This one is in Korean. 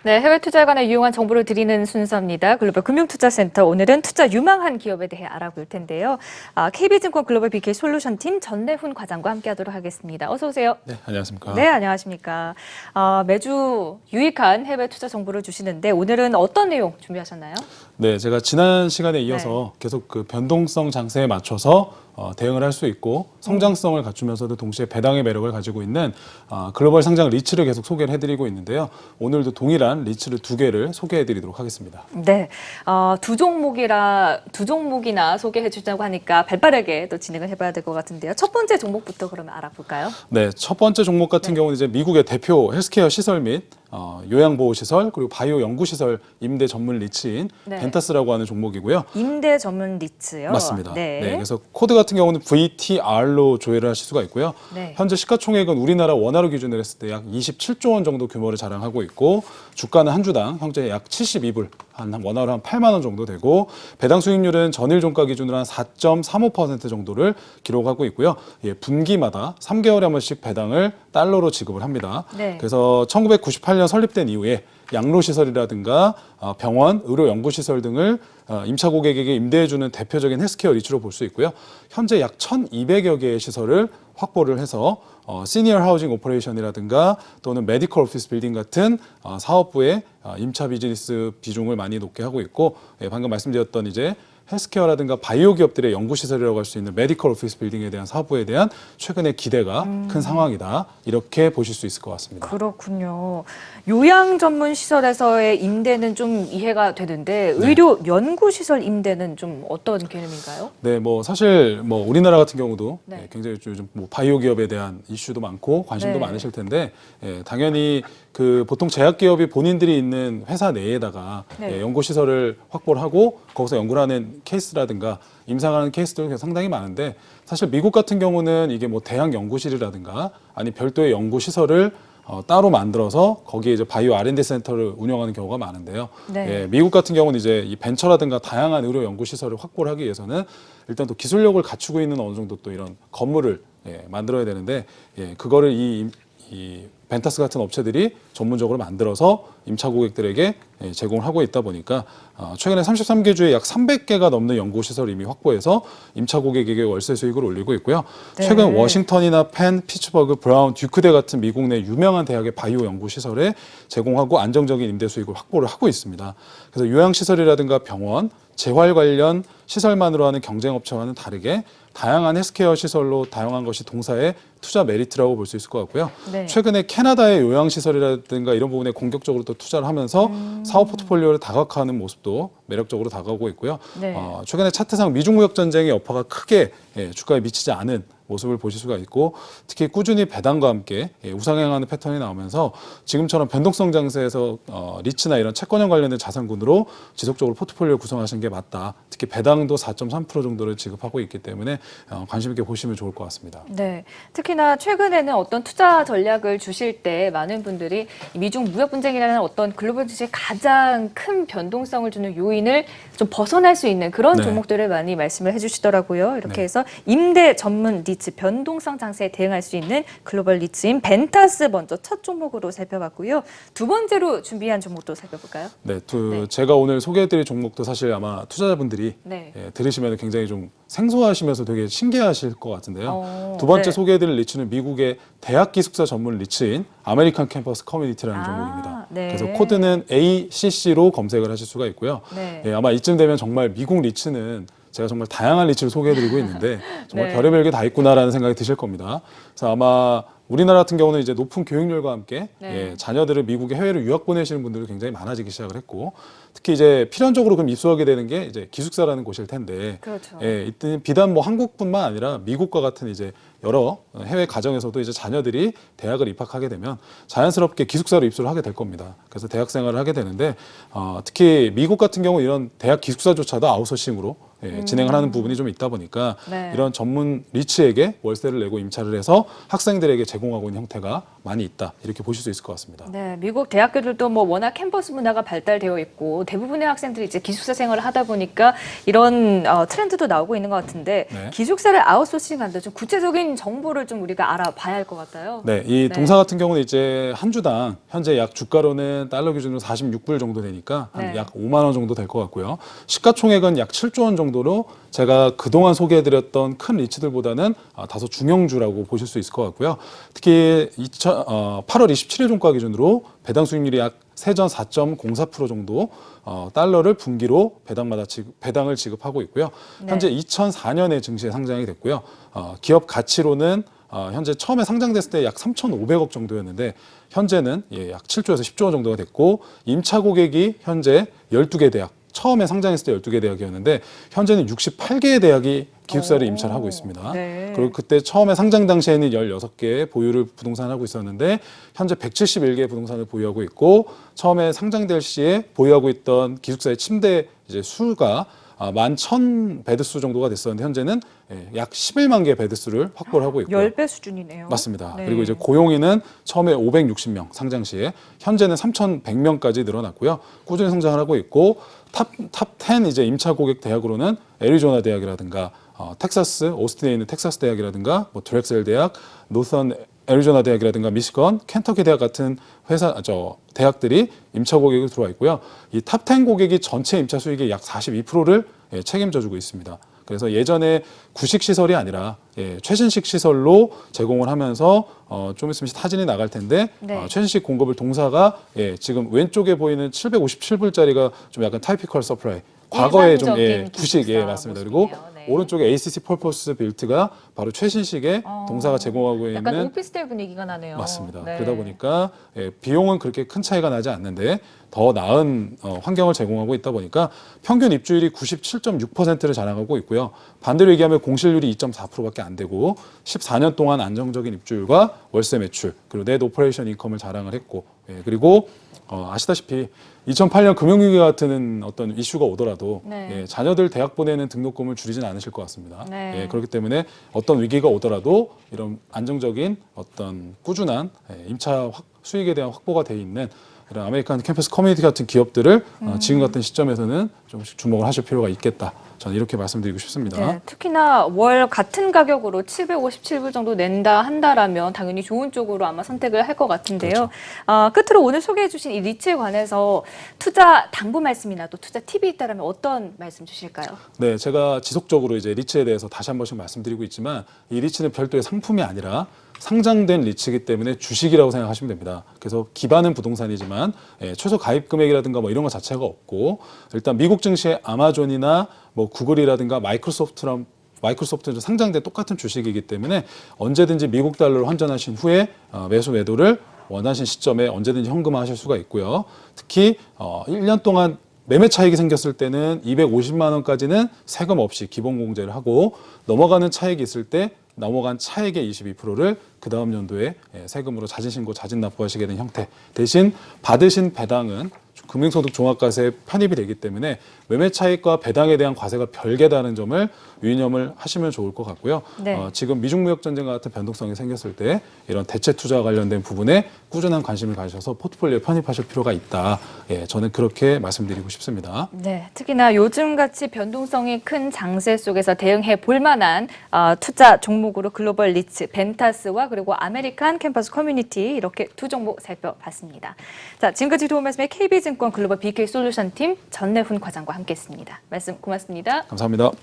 네, 해외 투자에 관한 유용한 정보를 드리는 순서입니다. 글로벌 금융투자센터, 오늘은 투자 유망한 기업에 대해 알아볼 텐데요. KB증권 글로벌 BK 솔루션팀 전내훈 과장과 함께하도록 하겠습니다. 어서 오세요. 네, 안녕하십니까. 네, 안녕하십니까. 매주 유익한 해외 투자 정보를 주시는데 오늘은 어떤 내용 준비하셨나요? 네, 제가 지난 시간에 이어서 계속 그 변동성 장세에 맞춰서 대응을 할 수 있고 성장성을 갖추면서도 동시에 배당의 매력을 가지고 있는 글로벌 상장 리츠를 계속 소개를 해드리고 있는데요. 오늘도 동일한 리츠를 두 개를 소개해드리도록 하겠습니다. 네, 두 종목이나 소개해주자고 하니까 발빠르게 또 진행을 해봐야 될 것 같은데요. 첫 번째 종목부터 그러면 알아볼까요? 네, 첫 번째 종목 같은 경우는 이제 미국의 대표 헬스케어 시설 및 요양보호시설 그리고 바이오 연구시설 임대 전문 리츠인 벤타스라고 하는 종목이고요. 임대 전문 리츠요? 맞습니다. 네, 그래서 코드 같은 경우는 VTR로 조회를 하실 수가 있고요. 현재 시가총액은 우리나라 원화로 기준으로 했을 때 약 27조 원 정도 규모를 자랑하고 있고 주가는 한 주당 현재 약 72불, 한 원화로 한 8만 원 정도 되고 배당 수익률은 전일 종가 기준으로 한 4.35% 정도를 기록하고 있고요. 분기마다 3개월에 한 번씩 배당을 달러로 지급을 합니다. 그래서 1998년 설립된 이후에 양로시설이라든가 병원, 의료연구시설 등을 임차 고객에게 임대해주는 대표적인 헬스케어 리츠로 볼 수 있고요. 현재 약 1,200여 개의 시설을 확보를 해서 시니어 하우징 오퍼레이션이라든가 또는 메디컬 오피스 빌딩 같은 사업부의 임차 비즈니스 비중을 많이 높게 하고 있고, 방금 말씀드렸던 이제 헬스케어라든가 바이오 기업들의 연구시설이라고 할 수 있는 메디컬 오피스 빌딩에 대한 사업부에 대한 최근의 기대가 큰 상황이다. 이렇게 보실 수 있을 것 같습니다. 그렇군요. 요양 전문 시설에서의 임대는 좀 이해가 되는데 의료 연구시설 임대는 좀 어떤 개념인가요? 네, 뭐 사실 뭐 우리나라 같은 경우도 굉장히 요즘 뭐 바이오 기업에 대한 이슈도 많고 관심도 많으실 텐데 당연히 그 보통 제약기업이 본인들이 있는 회사 내에다가 연구시설을 확보를 하고 거기서 연구를 하는 케이스라든가 임상하는 케이스도 상당히 많은데 사실 미국 같은 경우는 이게 뭐 대학 연구실이라든가 아니 별도의 연구시설을 따로 만들어서 거기에 이제 바이오 R&D 센터를 운영하는 경우가 많은데요. 미국 같은 경우는 이제 이 벤처라든가 다양한 의료 연구 시설을 확보를 하기 위해서는 일단 또 기술력을 갖추고 있는 어느 정도 또 이런 건물을 만들어야 되는데 그거를 이 벤타스 같은 업체들이 전문적으로 만들어서 임차 고객들에게 제공을 하고 있다 보니까 최근에 33개 주에 약 300개가 넘는 연구시설을 이미 확보해서 임차 고객에게 월세 수익을 올리고 있고요. 최근 워싱턴이나 펜, 피츠버그, 브라운, 듀크대 같은 미국 내 유명한 대학의 바이오 연구시설에 제공하고 안정적인 임대 수익을 확보를 하고 있습니다. 그래서 요양시설이라든가 병원, 재활 관련 시설만으로 하는 경쟁업체와는 다르게 다양한 헬스케어 시설로 다양한 것이 동사의 투자 메리트라고 볼 수 있을 것 같고요. 최근에 캐나다의 요양시설이라든가 이런 부분에 공격적으로 또 투자를 하면서 사업 포트폴리오를 다각화하는 모습도 매력적으로 다가오고 있고요. 최근에 차트상 미중무역 전쟁의 여파가 크게 주가에 미치지 않은 모습을 보실 수가 있고 특히 꾸준히 배당과 함께 우상향하는 패턴이 나오면서 지금처럼 변동성 장세에서 리츠나 이런 채권형 관련된 자산군으로 지속적으로 포트폴리오를 구성하시는 게 맞다. 특히 배당도 4.3% 정도를 지급하고 있기 때문에 관심 있게 보시면 좋을 것 같습니다. 네, 특히나 최근에는 어떤 투자 전략을 주실 때 많은 분들이 미중 무역 분쟁이라는 어떤 글로벌 주식의 가장 큰 변동성을 주는 요인을 좀 벗어날 수 있는 그런 종목들을 많이 말씀을 해주시더라고요. 이렇게 해서 임대 전문 리츠 변동성 장세에 대응할 수 있는 글로벌 리츠인 벤타스 먼저 첫 종목으로 살펴봤고요. 두 번째로 준비한 종목도 살펴볼까요? 제가 오늘 소개해드릴 종목도 사실 아마 투자자분들이 들으시면 굉장히 좀 생소하시면서 되게 신기하실 것 같은데요. 두 번째 소개해드릴 리츠는 미국의 대학 기숙사 전문 리츠인 아메리칸 캠퍼스 커뮤니티라는 종목입니다. 그래서 코드는 ACC로 검색을 하실 수가 있고요. 아마 이쯤 되면 정말 미국 리츠는 제가 정말 다양한 리츠를 소개해드리고 있는데 정말 별의별 게 다 있구나라는 생각이 드실 겁니다. 그래서 아마 우리나라 같은 경우는 이제 높은 교육열과 함께 자녀들을 미국에 해외로 유학 보내시는 분들이 굉장히 많아지기 시작을 했고 특히 이제 필연적으로 그럼 입소하게 되는 게 이제 기숙사라는 곳일 텐데 이때 비단 뭐 한국뿐만 아니라 미국과 같은 이제 여러 해외 가정에서도 이제 자녀들이 대학을 입학하게 되면 자연스럽게 기숙사로 입소를 하게 될 겁니다. 그래서 대학 생활을 하게 되는데 특히 미국 같은 경우 이런 대학 기숙사조차도 아웃소싱으로 진행을 하는 부분이 좀 있다 보니까 네. 이런 전문 리츠에게 월세를 내고 임차를 해서 학생들에게 제공하고 있는 형태가 많이 있다. 이렇게 보실 수 있을 것 같습니다. 네, 미국 대학교들도 뭐 워낙 캠퍼스 문화가 발달되어 있고 대부분의 학생들이 이제 기숙사 생활을 하다 보니까 이런 트렌드도 나오고 있는 것 같은데 네. 기숙사를 아웃소싱하는데 좀 구체적인 정보를 좀 우리가 알아봐야 할 것 같아요. 네, 이 동사 같은 경우는 이제 한 주당 현재 약 주가로는 달러 기준으로 46불 정도 되니까 한 네. 약 5만 원 정도 될 것 같고요. 시가총액은 약 7조 원 정도로 제가 그동안 소개해드렸던 큰 리츠들보다는 다소 중형주라고 보실 수 있을 것 같고요. 특히 8월 27일 종가 기준으로 배당 수익률이 약 세전 4.04% 정도 달러를 분기로 배당을 지급하고 있고요. 현재 2004년에 증시에 상장이 됐고요. 기업 가치로는 현재 처음에 상장됐을 때 약 3,500억 정도였는데 현재는 약 7조에서 10조 원 정도가 됐고 임차 고객이 현재 12개 대학, 처음에 상장했을 때 12개 대학이었는데 현재는 68개의 대학이 기숙사를 임차를 하고 있습니다. 네. 그리고 그때 처음에 상장 당시에는 16개의 보유를 부동산을 하고 있었는데 현재 171개의 부동산을 보유하고 있고 처음에 상장될 시에 보유하고 있던 기숙사의 침대 이제 수가 11,000베드수 정도가 됐었는데 현재는 약 11만 개의 베드수를 확보를 하고 있고요. 10배 수준이네요. 맞습니다. 네. 그리고 이제 고용인은 처음에 560명 상장 시에 현재는 3,100명까지 늘어났고요. 꾸준히 성장을 하고 있고 탑10 이제 임차 고객 대학으로는 애리조나 대학이라든가 텍사스 오스틴에 있는 텍사스 대학이라든가 뭐 드렉셀 대학, 노선 애리조나 대학이라든가 미시건, 켄터키 대학 같은 대학들이 임차 고객으로 들어와 있고요. 이 탑10 고객이 전체 임차 수익의 약 42%를 책임져주고 있습니다. 그래서 예전에 구식 시설이 아니라 최신식 시설로 제공을 하면서 좀 있으면 사진이 나갈 텐데 네. 최신식 공급을 동사가 지금 왼쪽에 보이는 757불짜리가 좀 약간 타이피컬 서프라이 과거에 좀 일반적인 구식 기숙사 맞습니다. 그리고 모습이네요. 네. 오른쪽에 ACC 퍼포스 빌트가 바로 최신식의 동사가 제공하고 약간 있는 오피스텔 분위기가 나네요. 맞습니다. 네. 그러다 보니까 비용은 그렇게 큰 차이가 나지 않는데 더 나은 환경을 제공하고 있다 보니까 평균 입주율이 97.6%를 자랑하고 있고요. 반대로 얘기하면 공실률이 2.4%밖에 안 되고 14년 동안 안정적인 입주율과 월세 매출 그리고 넷 오퍼레이션 인컴을 자랑을 했고 그리고 아시다시피 2008년 금융위기 같은 어떤 이슈가 오더라도 네. 자녀들 대학 보내는 등록금을 줄이지는 않으실 것 같습니다. 네. 그렇기 때문에 어떤 위기가 오더라도 이런 안정적인 어떤 꾸준한 임차 수익에 대한 확보가 돼 있는 이런 아메리칸 캠퍼스 커뮤니티 같은 기업들을 지금 같은 시점에서는 조금씩 주목을 하실 필요가 있겠다. 저는 이렇게 말씀드리고 싶습니다. 네, 특히나 월 같은 가격으로 757불 정도 낸다 한다라면 당연히 좋은 쪽으로 아마 선택을 할 것 같은데요. 그렇죠. 끝으로 오늘 소개해 주신 이 리츠에 관해서 투자 당부 말씀이나 또 투자 팁이 있다면 어떤 말씀 주실까요? 네, 제가 지속적으로 이제 리츠에 대해서 다시 한 번씩 말씀드리고 있지만 이 리츠는 별도의 상품이 아니라 상장된 리츠이기 때문에 주식이라고 생각하시면 됩니다. 그래서 기반은 부동산이지만 최소 가입 금액이라든가 뭐 이런 것 자체가 없고 일단 미국 증시의 아마존이나 뭐 구글이라든가 마이크로소프트처럼 상장된 똑같은 주식이기 때문에 언제든지 미국 달러로 환전하신 후에 매수 매도를 원하신 시점에 언제든지 현금화하실 수가 있고요. 특히 1년 동안 매매 차익이 생겼을 때는 250만 원까지는 세금 없이 기본 공제를 하고 넘어가는 차익이 있을 때 넘어간 차액의 22%를 그 다음 연도에 세금으로 자진신고, 자진납부하시게 된 형태. 대신 받으신 배당은 금융소득 종합과세에 편입이 되기 때문에 매매 차익과 배당에 대한 과세가 별개다는 점을 유념을 하시면 좋을 것 같고요. 네. 지금 미중 무역 전쟁과 같은 변동성이 생겼을 때 이런 대체 투자와 관련된 부분에 꾸준한 관심을 가지셔서 포트폴리오에 편입하실 필요가 있다. 저는 그렇게 말씀드리고 싶습니다. 네, 특히나 요즘같이 변동성이 큰 장세 속에서 대응해 볼 만한 투자 종목으로 글로벌 리츠, 벤타스와 그리고 아메리칸 캠퍼스 커뮤니티 이렇게 두 종목 살펴봤습니다. 자, 지금까지 도움 말씀의 KB증권 글로벌 BK 솔루션 팀 전내훈 과장과 함께했습니다. 말씀 고맙습니다. 감사합니다.